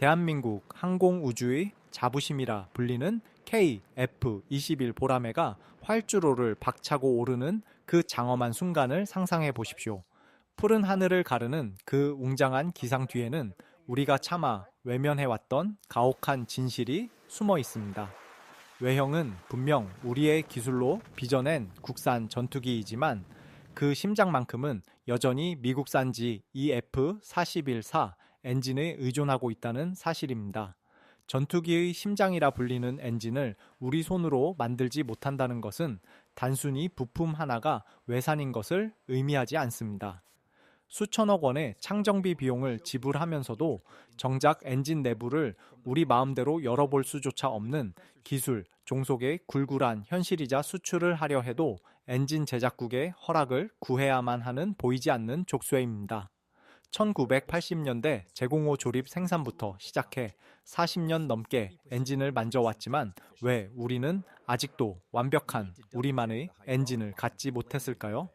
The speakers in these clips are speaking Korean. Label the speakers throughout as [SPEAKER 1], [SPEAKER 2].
[SPEAKER 1] 대한민국 항공우주의 자부심이라 불리는 KF-21 보라매가 활주로를 박차고 오르는 그 장엄한 순간을 상상해 보십시오. 푸른 하늘을 가르는 그 웅장한 기상 뒤에는 우리가 차마 외면해왔던 가혹한 진실이 숨어 있습니다. 외형은 분명 우리의 기술로 빚어낸 국산 전투기이지만 그 심장만큼은 여전히 미국산지 EF-41-4 엔진에 의존하고 있다는 사실입니다. 전투기의 심장이라 불리는 엔진을 우리 손으로 만들지 못한다는 것은 단순히 부품 하나가 외산인 것을 의미하지 않습니다. 수천억 원의 창정비 비용을 지불하면서도 정작 엔진 내부를 우리 마음대로 열어볼 수조차 없는 기술, 종속의 굴굴한 현실이자 수출을 하려 해도 엔진 제작국의 허락을 구해야만 하는 보이지 않는 족쇄입니다. 1980년대 제공호 조립 생산부터 시작해 40년 넘게 엔진을 만져왔지만 왜 우리는 아직도 완벽한 우리만의 엔진을 갖지 못했을까요?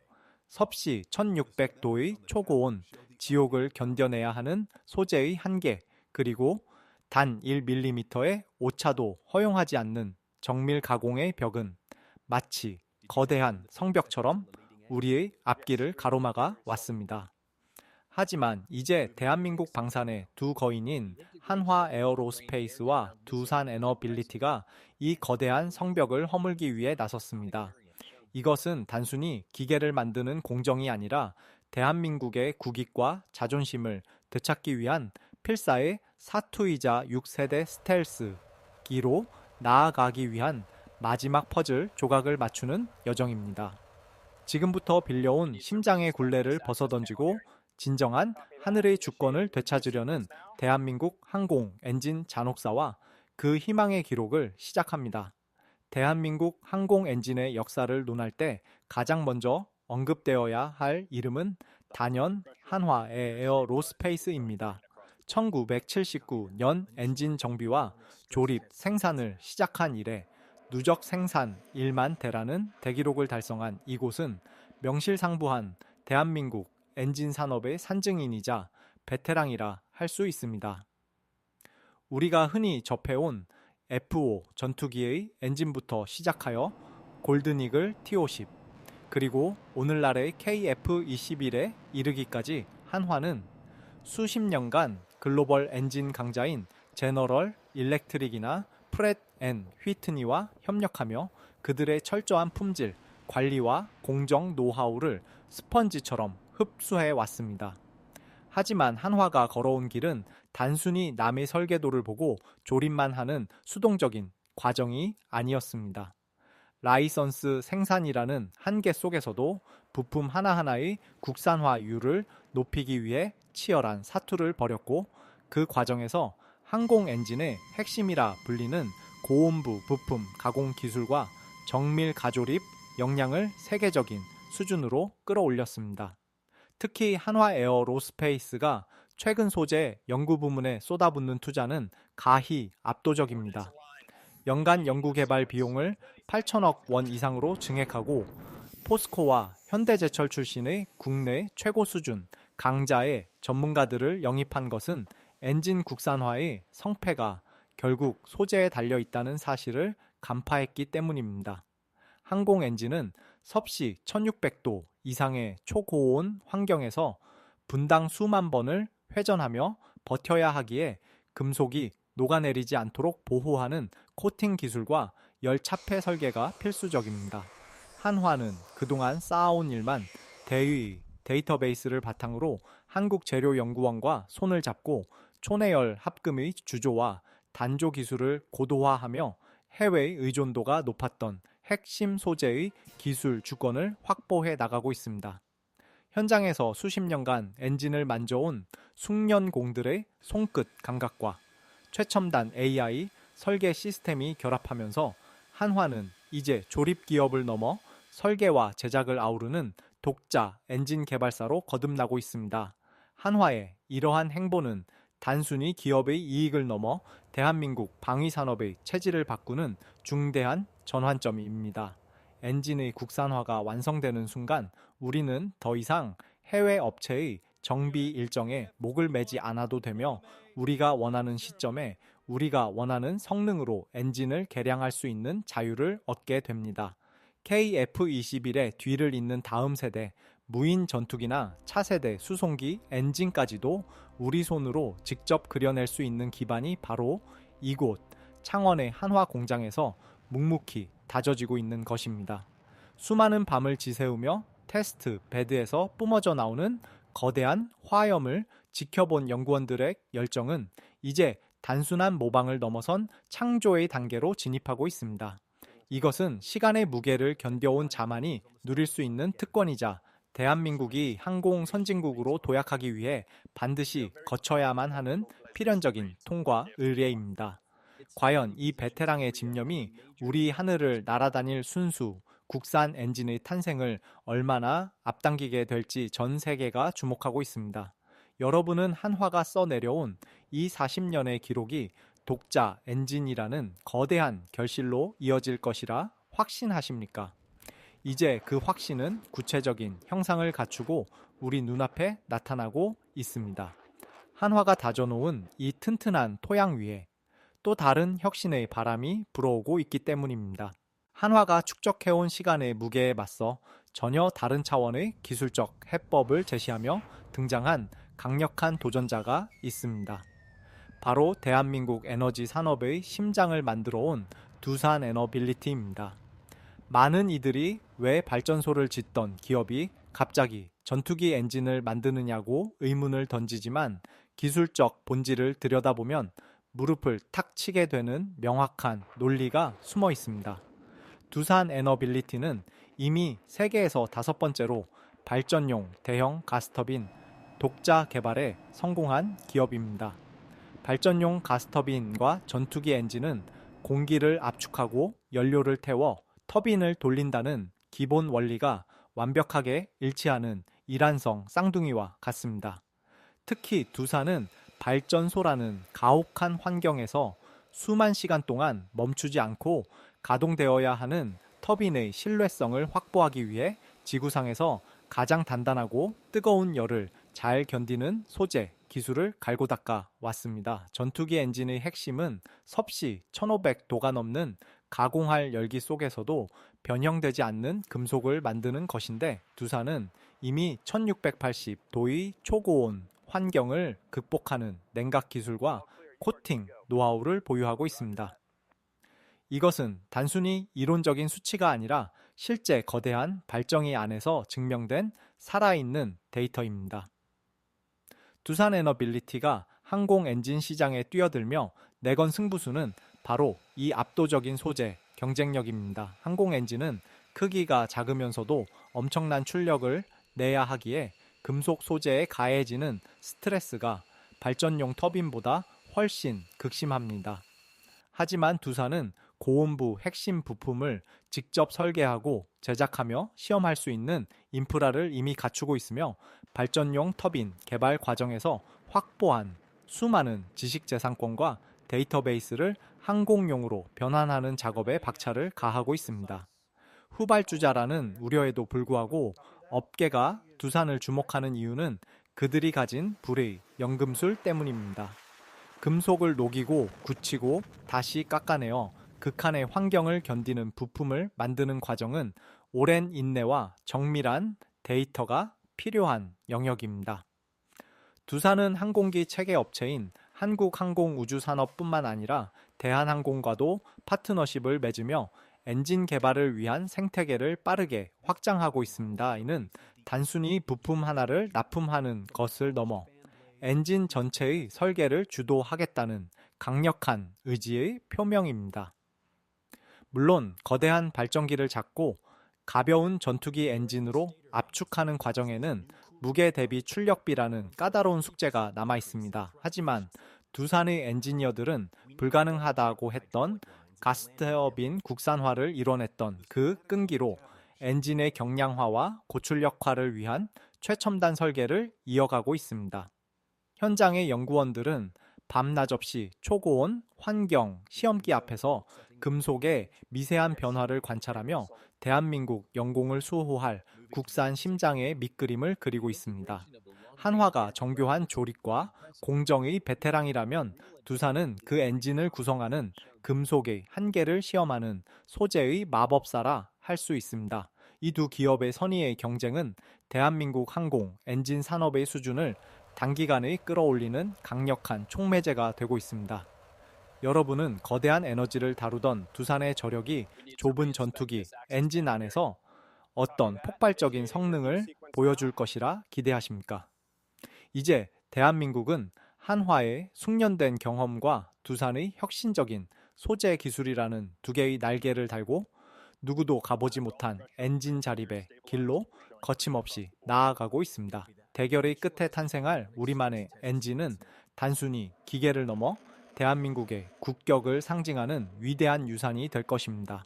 [SPEAKER 1] 섭씨 1600도의 초고온, 지옥을 견뎌내야 하는 소재의 한계, 그리고 단 1mm의 오차도 허용하지 않는 정밀 가공의 벽은 마치 거대한 성벽처럼 우리의 앞길을 가로막아 왔습니다. 하지만 이제 대한민국 방산의 두 거인인 한화 에어로스페이스와 두산 에너빌리티가 이 거대한 성벽을 허물기 위해 나섰습니다. 이것은 단순히 기계를 만드는 공정이 아니라 대한민국의 국익과 자존심을 되찾기 위한 필사의 사투이자 6세대 스텔스기로 나아가기 위한 마지막 퍼즐 조각을 맞추는 여정입니다. 지금부터 빌려온 심장의 굴레를 벗어던지고 진정한 하늘의 주권을 되찾으려는 대한민국 항공 엔진 잔혹사와 그 희망의 기록을 시작합니다. 대한민국 항공 엔진의 역사를 논할 때 가장 먼저 언급되어야 할 이름은 단연 한화 에어로스페이스입니다. 1979년 엔진 정비와 조립, 생산을 시작한 이래 누적 생산 1만 대라는 대기록을 달성한 이곳은 명실상부한 대한민국 엔진 산업의 산증인이자 베테랑이라 할 수 있습니다. 우리가 흔히 접해온 F5 전투기의 엔진부터 시작하여 골든이글 T50 그리고 오늘날의 KF-21에 이르기까지 한화는 수십 년간 글로벌 엔진 강자인 제너럴 일렉트릭이나 프렛 앤 휘트니와 협력하며 그들의 철저한 품질, 관리와 공정 노하우를 스펀지처럼 흡수해 왔습니다. 하지만 한화가 걸어온 길은 단순히 남의 설계도를 보고 조립만 하는 수동적인 과정이 아니었습니다. 라이선스 생산이라는 한계 속에서도 부품 하나하나의 국산화율을 높이기 위해 치열한 사투를 벌였고 그 과정에서 항공 엔진의 핵심이라 불리는 고온부 부품 가공 기술과 정밀 가조립 역량을 세계적인 수준으로 끌어올렸습니다. 특히 한화 에어로스페이스가 최근 소재 연구 부문에 쏟아붓는 투자는 가히 압도적입니다. 연간 연구개발 비용을 8천억 원 이상으로 증액하고 포스코와 현대제철 출신의 국내 최고 수준 강자의 전문가들을 영입한 것은 엔진 국산화의 성패가 결국 소재에 달려 있다는 사실을 간파했기 때문입니다. 항공 엔진은 섭씨 1600도 이상의 초고온 환경에서 분당 수만 번을 회전하며 버텨야 하기에 금속이 녹아내리지 않도록 보호하는 코팅 기술과 열차폐 설계가 필수적입니다. 한화는 그동안 쌓아온 일만 대의 데이터베이스를 바탕으로 한국재료연구원과 손을 잡고 초내열 합금의 주조와 단조 기술을 고도화하며 해외 의존도가 높았던 핵심 소재의 기술 주권을 확보해 나가고 있습니다. 현장에서 수십 년간 엔진을 만져온 숙련공들의 손끝 감각과 최첨단 AI 설계 시스템이 결합하면서 한화는 이제 조립 기업을 넘어 설계와 제작을 아우르는 독자 엔진 개발사로 거듭나고 있습니다. 한화의 이러한 행보는 단순히 기업의 이익을 넘어 대한민국 방위산업의 체질을 바꾸는 중대한 전환점입니다. 엔진의 국산화가 완성되는 순간 우리는 더 이상 해외 업체의 정비 일정에 목을 매지 않아도 되며 우리가 원하는 시점에 우리가 원하는 성능으로 엔진을 개량할 수 있는 자유를 얻게 됩니다. KF-21의 뒤를 잇는 다음 세대 무인 전투기나 차세대 수송기 엔진까지도 우리 손으로 직접 그려낼 수 있는 기반이 바로 이곳 창원의 한화 공장에서 묵묵히 다져지고 있는 것입니다. 수많은 밤을 지새우며 테스트 베드에서 뿜어져 나오는 거대한 화염을 지켜본 연구원들의 열정은 이제 단순한 모방을 넘어선 창조의 단계로 진입하고 있습니다. 이것은 시간의 무게를 견뎌온 자만이 누릴 수 있는 특권이자 대한민국이 항공 선진국으로 도약하기 위해 반드시 거쳐야만 하는 필연적인 통과 의례입니다. 과연 이 베테랑의 집념이 우리 하늘을 날아다닐 순수 국산 엔진의 탄생을 얼마나 앞당기게 될지 전 세계가 주목하고 있습니다. 여러분은 한화가 써내려온 이 40년의 기록이 독자 엔진이라는 거대한 결실로 이어질 것이라 확신하십니까? 이제 그 확신은 구체적인 형상을 갖추고 우리 눈앞에 나타나고 있습니다. 한화가 다져놓은 이 튼튼한 토양 위에 또 다른 혁신의 바람이 불어오고 있기 때문입니다. 한화가 축적해온 시간의 무게에 맞서 전혀 다른 차원의 기술적 해법을 제시하며 등장한 강력한 도전자가 있습니다. 바로 대한민국 에너지 산업의 심장을 만들어온 두산에너빌리티입니다. 많은 이들이 왜 발전소를 짓던 기업이 갑자기 전투기 엔진을 만드느냐고 의문을 던지지만 기술적 본질을 들여다보면 무릎을 탁 치게 되는 명확한 논리가 숨어 있습니다. 두산에너빌리티는 이미 세계에서 5번째로 발전용 대형 가스터빈 독자 개발에 성공한 기업입니다. 발전용 가스터빈과 전투기 엔진은 공기를 압축하고 연료를 태워 터빈을 돌린다는 기본 원리가 완벽하게 일치하는 일란성 쌍둥이와 같습니다. 특히 두산은 발전소라는 가혹한 환경에서 수만 시간 동안 멈추지 않고 가동되어야 하는 터빈의 신뢰성을 확보하기 위해 지구상에서 가장 단단하고 뜨거운 열을 잘 견디는 소재, 기술을 갈고 닦아 왔습니다. 전투기 엔진의 핵심은 섭씨 1500도가 넘는 가공할 열기 속에서도 변형되지 않는 금속을 만드는 것인데 두산은 이미 1680도의 초고온 환경을 극복하는 냉각 기술과 코팅 노하우를 보유하고 있습니다. 이것은 단순히 이론적인 수치가 아니라 실제 거대한 발전기 안에서 증명된 살아있는 데이터입니다. 두산에너빌리티가 항공 엔진 시장에 뛰어들며 내건 승부수는 바로 이 압도적인 소재, 경쟁력입니다. 항공 엔진은 크기가 작으면서도 엄청난 출력을 내야 하기에 금속 소재에 가해지는 스트레스가 발전용 터빈보다 훨씬 극심합니다. 하지만 두산은 고온부 핵심 부품을 직접 설계하고 제작하며 시험할 수 있는 인프라를 이미 갖추고 있으며 발전용 터빈 개발 과정에서 확보한 수많은 지식재산권과 데이터베이스를 항공용으로 변환하는 작업에 박차를 가하고 있습니다. 후발주자라는 우려에도 불구하고 업계가 두산을 주목하는 이유는 그들이 가진 불의 연금술 때문입니다. 금속을 녹이고 굳히고 다시 깎아내어 극한의 환경을 견디는 부품을 만드는 과정은 오랜 인내와 정밀한 데이터가 필요한 영역입니다. 두산은 항공기 체계 업체인 한국항공우주산업뿐만 아니라 대한항공과도 파트너십을 맺으며 엔진 개발을 위한 생태계를 빠르게 확장하고 있습니다. 이는 단순히 부품 하나를 납품하는 것을 넘어 엔진 전체의 설계를 주도하겠다는 강력한 의지의 표명입니다. 물론 거대한 발전기를 잡고 가벼운 전투기 엔진으로 압축하는 과정에는 무게 대비 출력비라는 까다로운 숙제가 남아 있습니다. 하지만 두산의 엔지니어들은 불가능하다고 했던 가스터빈 국산화를 이뤄냈던 그 끈기로 엔진의 경량화와 고출력화를 위한 최첨단 설계를 이어가고 있습니다. 현장의 연구원들은 밤낮 없이 초고온 환경 시험기 앞에서 금속의 미세한 변화를 관찰하며 대한민국 영공을 수호할 국산 심장의 밑그림을 그리고 있습니다. 한화가 정교한 조립과 공정의 베테랑이라면 두산은 그 엔진을 구성하는 금속의 한계를 시험하는 소재의 마법사라 할 수 있습니다. 이 두 기업의 선의의 경쟁은 대한민국 항공 엔진 산업의 수준을 단기간에 끌어올리는 강력한 촉매제가 되고 있습니다. 여러분은 거대한 에너지를 다루던 두산의 저력이 좁은 전투기 엔진 안에서 어떤 폭발적인 성능을 보여줄 것이라 기대하십니까? 이제 대한민국은 한화의 숙련된 경험과 두산의 혁신적인 소재 기술이라는 두 개의 날개를 달고 누구도 가보지 못한 엔진 자립의 길로 거침없이 나아가고 있습니다. 대결의 끝에 탄생할 우리만의 엔진은 단순히 기계를 넘어 대한민국의 국격을 상징하는 위대한 유산이 될 것입니다.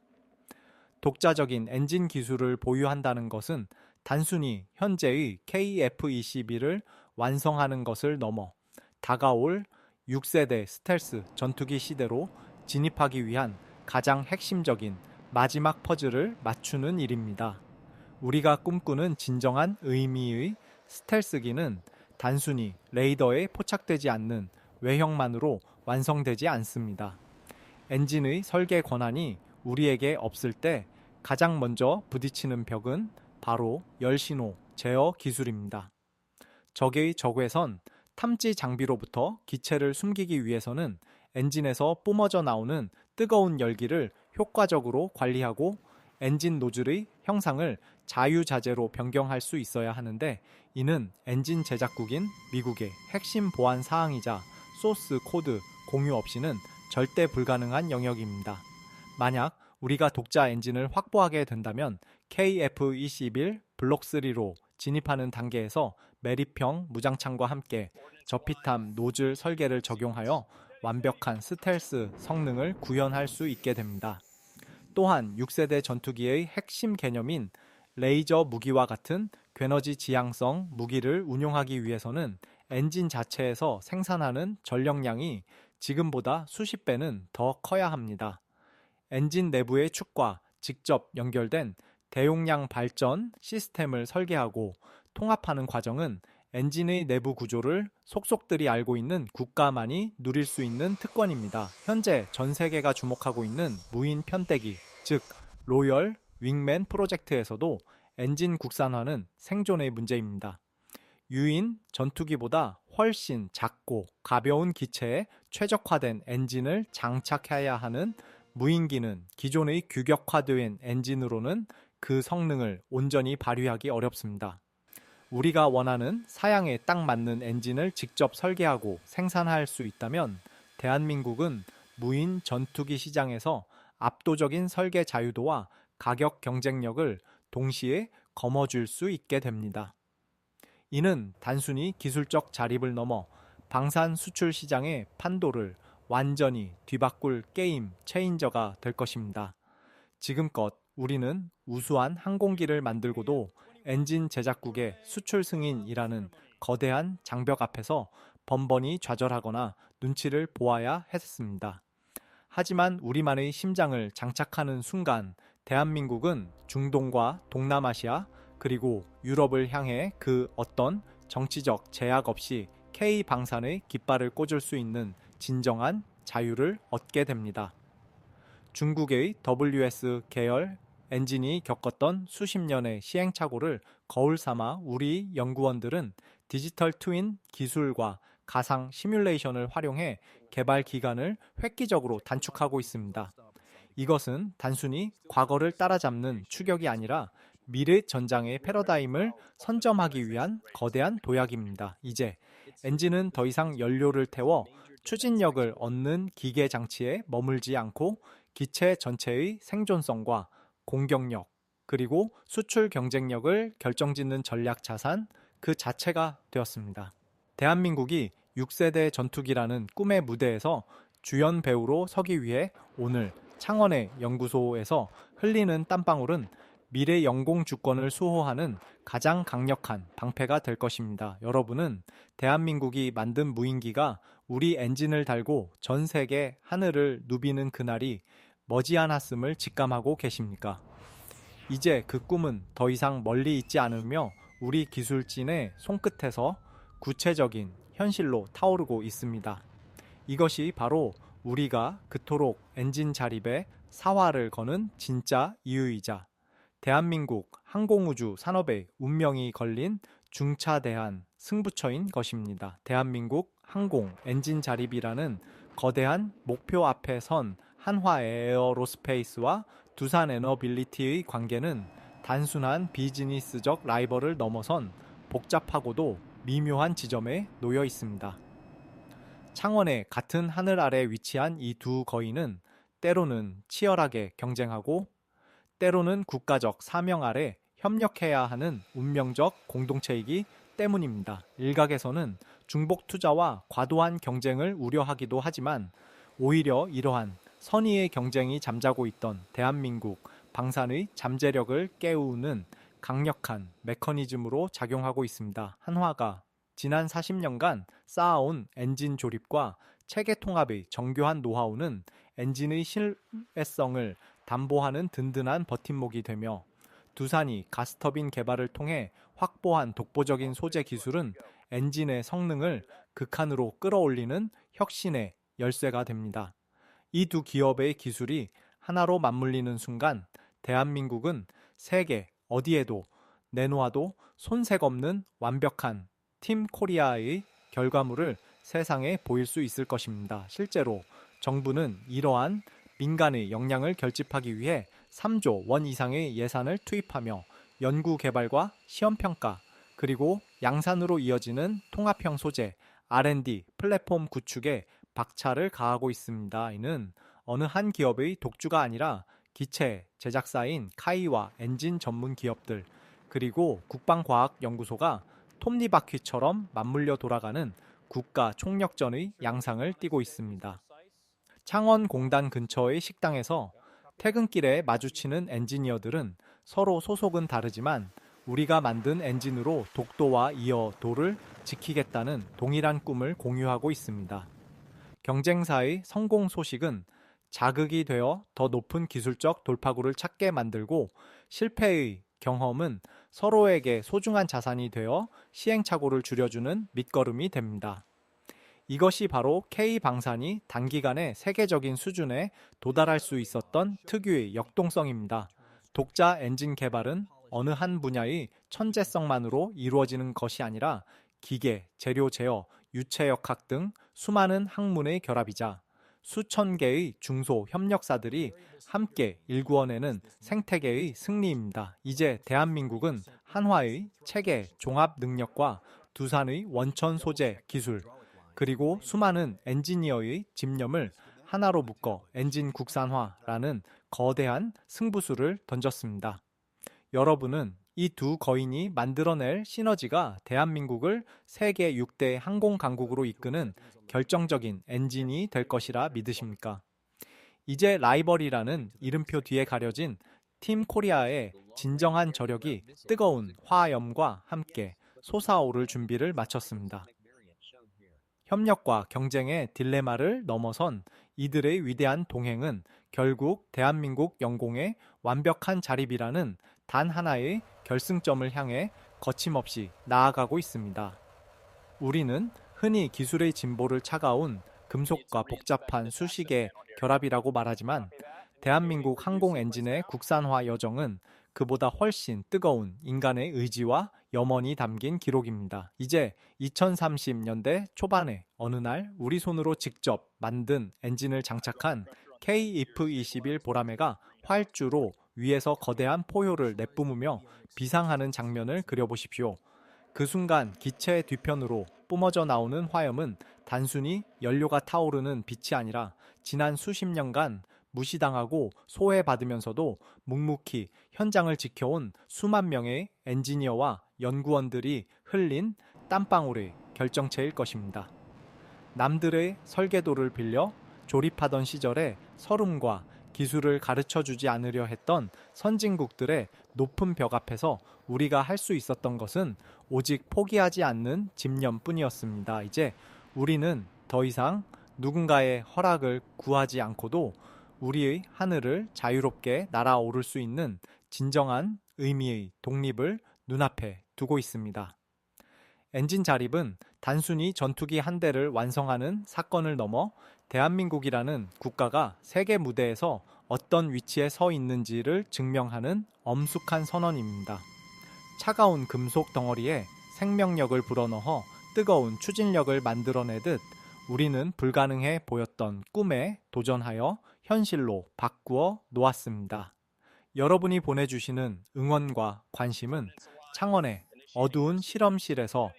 [SPEAKER 1] 독자적인 엔진 기술을 보유한다는 것은 단순히 현재의 KF-21을 완성하는 것을 넘어 다가올 6세대 스텔스 전투기 시대로 진입하기 위한 가장 핵심적인 마지막 퍼즐을 맞추는 일입니다. 우리가 꿈꾸는 진정한 의미의 스텔스기는 단순히 레이더에 포착되지 않는 외형만으로 완성되지 않습니다. 엔진의 설계 권한이 우리에게 없을 때 가장 먼저 부딪히는 벽은 바로 열신호 제어 기술입니다. 적의 적외선 탐지 장비로부터 기체를 숨기기 위해서는 엔진에서 뿜어져 나오는 뜨거운 열기를 효과적으로 관리하고 엔진 노즐의 형상을 자유자재로 변경할 수 있어야 하는데 이는 엔진 제작국인 미국의 핵심 보안 사항이자 소스 코드 공유 없이는 절대 불가능한 영역입니다. 만약 우리가 독자 엔진을 확보하게 된다면 KF-21 블록3로 진입하는 단계에서 매립형 무장창과 함께 저피탐 노즐 설계를 적용하여 완벽한 스텔스 성능을 구현할 수 있게 됩니다. 또한 6세대 전투기의 핵심 개념인 레이저 무기와 같은 괴너지 지향성 무기를 운용하기 위해서는 엔진 자체에서 생산하는 전력량이 지금보다 수십 배는 더 커야 합니다. 엔진 내부의 축과 직접 연결된 대용량 발전 시스템을 설계하고 통합하는 과정은 엔진의 내부 구조를 속속들이 알고 있는 국가만이 누릴 수 있는 특권입니다. 현재 전 세계가 주목하고 있는 무인 편대기, 즉 로열 윙맨 프로젝트에서도 엔진 국산화는 생존의 문제입니다. 유인 전투기보다 훨씬 작고 가벼운 기체에 최적화된 엔진을 장착해야 하는 무인기는 기존의 규격화된 엔진으로는 그 성능을 온전히 발휘하기 어렵습니다. 우리가 원하는 사양에 딱 맞는 엔진을 직접 설계하고 생산할 수 있다면 대한민국은 무인 전투기 시장에서 압도적인 설계 자유도와 가격 경쟁력을 동시에 거머쥘 수 있게 됩니다. 이는 단순히 기술적 자립을 넘어 방산 수출 시장의 판도를 완전히 뒤바꿀 게임 체인저가 될 것입니다. 지금껏 우리는 우수한 항공기를 만들고도 엔진 제작국의 수출 승인이라는 거대한 장벽 앞에서 번번이 좌절하거나 눈치를 보아야 했습니다. 하지만 우리만의 심장을 장착하는 순간 대한민국은 중동과 동남아시아 그리고 유럽을 향해 그 어떤 정치적 제약 없이 K방산의 깃발을 꽂을 수 있는 진정한 자유를 얻게 됩니다. 중국의 WS 계열 엔진이 겪었던 수십 년의 시행착오를 거울 삼아 우리 연구원들은 디지털 트윈 기술과 가상 시뮬레이션을 활용해 개발 기간을 획기적으로 단축하고 있습니다. 이것은 단순히 과거를 따라잡는 추격이 아니라 미래 전장의 패러다임을 선점하기 위한 거대한 도약입니다. 이제 엔진은 더 이상 연료를 태워 추진력을 얻는 기계 장치에 머물지 않고 기체 전체의 생존성과 공격력, 그리고 수출 경쟁력을 결정짓는 전략 자산 그 자체가 되었습니다. 대한민국이 6세대 전투기라는 꿈의 무대에서 주연 배우로 서기 위해 오늘 창원의 연구소에서 흘리는 땀방울은 미래 영공 주권을 수호하는 가장 강력한 방패가 될 것입니다. 여러분은 대한민국이 만든 무인기가 우리 엔진을 달고 전 세계 하늘을 누비는 그날이 머지않았음을 직감하고 계십니까? 이제 그 꿈은 더 이상 멀리 있지 않으며 우리 기술진의 손끝에서 구체적인 현실로 타오르고 있습니다. 이것이 바로 우리가 그토록 엔진 자립에 사활을 거는 진짜 이유이자 대한민국 항공우주 산업의 운명이 걸린 중차대한 승부처인 것입니다. 대한민국 항공 엔진 자립이라는 거대한 목표 앞에 선 한화 에어로스페이스와 두산 에너빌리티의 관계는 단순한 비즈니스적 라이벌을 넘어선 복잡하고도 미묘한 지점에 놓여 있습니다. 창원의 같은 하늘 아래 위치한 이 두 거인은 때로는 치열하게 경쟁하고 때로는 국가적 사명 아래 협력해야 하는 운명적 공동체이기 때문입니다. 일각에서는 중복 투자와 과도한 경쟁을 우려하기도 하지만 오히려 이러한 선의의 경쟁이 잠자고 있던 대한민국 방산의 잠재력을 깨우는 강력한 메커니즘으로 작용하고 있습니다. 한화가 지난 40년간 쌓아온 엔진 조립과 체계 통합의 정교한 노하우는 엔진의 신뢰성을 담보하는 든든한 버팀목이 되며 두산이 가스터빈 개발을 통해 확보한 독보적인 소재 기술은 엔진의 성능을 극한으로 끌어올리는 혁신의 열쇠가 됩니다. 이 두 기업의 기술이 하나로 맞물리는 순간 대한민국은 세계 어디에도 내놓아도 손색 없는 완벽한 팀 코리아의 결과물을 세상에 보일 수 있을 것입니다. 실제로 정부는 이러한 민간의 역량을 결집하기 위해 3조 원 이상의 예산을 투입하며 연구개발과 시험평가 그리고 양산으로 이어지는 통합형 소재 R&D 플랫폼 구축에 박차를 가하고 있습니다. 이는 어느 한 기업의 독주가 아니라 기체 제작사인 카이와 엔진 전문 기업들 그리고 국방과학연구소가 톱니바퀴처럼 맞물려 돌아가는 국가 총력전의 양상을 띠고 있습니다. 창원공단 근처의 식당에서 퇴근길에 마주치는 엔지니어들은 서로 소속은 다르지만 우리가 만든 엔진으로 독도와 이어 도를 지키겠다는 동일한 꿈을 공유하고 있습니다. 경쟁사의 성공 소식은 자극이 되어 더 높은 기술적 돌파구를 찾게 만들고 실패의 경험은 서로에게 소중한 자산이 되어 시행착오를 줄여주는 밑거름이 됩니다. 이것이 바로 K방산이 단기간에 세계적인 수준에 도달할 수 있었던 특유의 역동성입니다. 독자 엔진 개발은 어느 한 분야의 천재성만으로 이루어지는 것이 아니라 기계, 재료 제어, 유체역학 등 수많은 학문의 결합이자 수천 개의 중소 협력사들이 함께 일구어내는 생태계의 승리입니다. 이제 대한민국은 한화의 체계 종합 능력과 두산의 원천 소재 기술 그리고 수많은 엔지니어의 집념을 하나로 묶어 엔진 국산화라는 거대한 승부수를 던졌습니다. 여러분은 이 두 거인이 만들어낼 시너지가 대한민국을 세계 6대 항공 강국으로 이끄는 결정적인 엔진이 될 것이라 믿으십니까? 이제 라이벌이라는 이름표 뒤에 가려진 팀 코리아의 진정한 저력이 뜨거운 화염과 함께 솟아오를 준비를 마쳤습니다. 협력과 경쟁의 딜레마를 넘어선 이들의 위대한 동행은 결국 대한민국 영공의 완벽한 자립이라는 단 하나의 결승점을 향해 거침없이 나아가고 있습니다. 우리는 흔히 기술의 진보를 차가운 금속과 복잡한 수식의 결합이라고 말하지만 대한민국 항공 엔진의 국산화 여정은 그보다 훨씬 뜨거운 인간의 의지와 염원이 담긴 기록입니다. 이제 2030년대 초반에 어느 날 우리 손으로 직접 만든 엔진을 장착한 KF-21 보라매가 활주로 위에서 거대한 포효를 내뿜으며 비상하는 장면을 그려보십시오. 그 순간 기체 뒤편으로 뿜어져 나오는 화염은 단순히 연료가 타오르는 빛이 아니라 지난 수십 년간 무시당하고 소외받으면서도 묵묵히 현장을 지켜온 수만 명의 엔지니어와 연구원들이 흘린 땀방울의 결정체일 것입니다. 남들의 설계도를 빌려 조립하던 시절에 서름과 기술을 가르쳐주지 않으려 했던 선진국들의 높은 벽 앞에서 우리가 할 수 있었던 것은 오직 포기하지 않는 집념뿐이었습니다. 이제 우리는 더 이상 누군가의 허락을 구하지 않고도 우리의 하늘을 자유롭게 날아오를 수 있는 진정한 의미의 독립을 눈앞에 두고 있습니다. 엔진 자립은 단순히 전투기 한 대를 완성하는 사건을 넘어 대한민국이라는 국가가 세계 무대에서 어떤 위치에 서 있는지를 증명하는 엄숙한 선언입니다. 차가운 금속 덩어리에 생명력을 불어넣어 뜨거운 추진력을 만들어내듯 우리는 불가능해 보였던 꿈에 도전하여 현실로 바꾸어 놓았습니다. 여러분이 보내주시는 응원과 관심은 창원의 어두운 실험실에서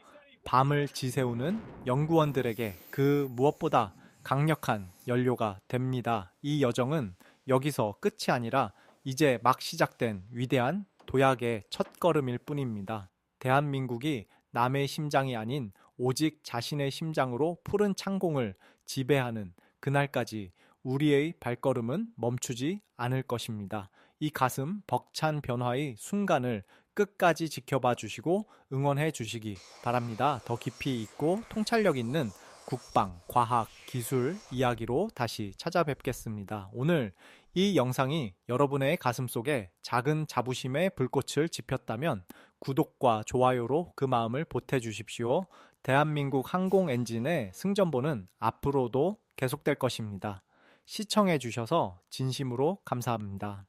[SPEAKER 1] 밤을 지새우는 연구원들에게 그 무엇보다 강력한 연료가 됩니다. 이 여정은 여기서 끝이 아니라 이제 막 시작된 위대한 도약의 첫걸음일 뿐입니다. 대한민국이 남의 심장이 아닌 오직 자신의 심장으로 푸른 창공을 지배하는 그날까지 우리의 발걸음은 멈추지 않을 것입니다. 이 가슴 벅찬 변화의 순간을 끝까지 지켜봐 주시고 응원해 주시기 바랍니다. 더 깊이 있고 통찰력 있는 국방, 과학, 기술 이야기로 다시 찾아뵙겠습니다. 오늘 이 영상이 여러분의 가슴 속에 작은 자부심의 불꽃을 지폈다면 구독과 좋아요로 그 마음을 보태주십시오. 대한민국 항공 엔진의 승전보는 앞으로도 계속될 것입니다. 시청해 주셔서 진심으로 감사합니다.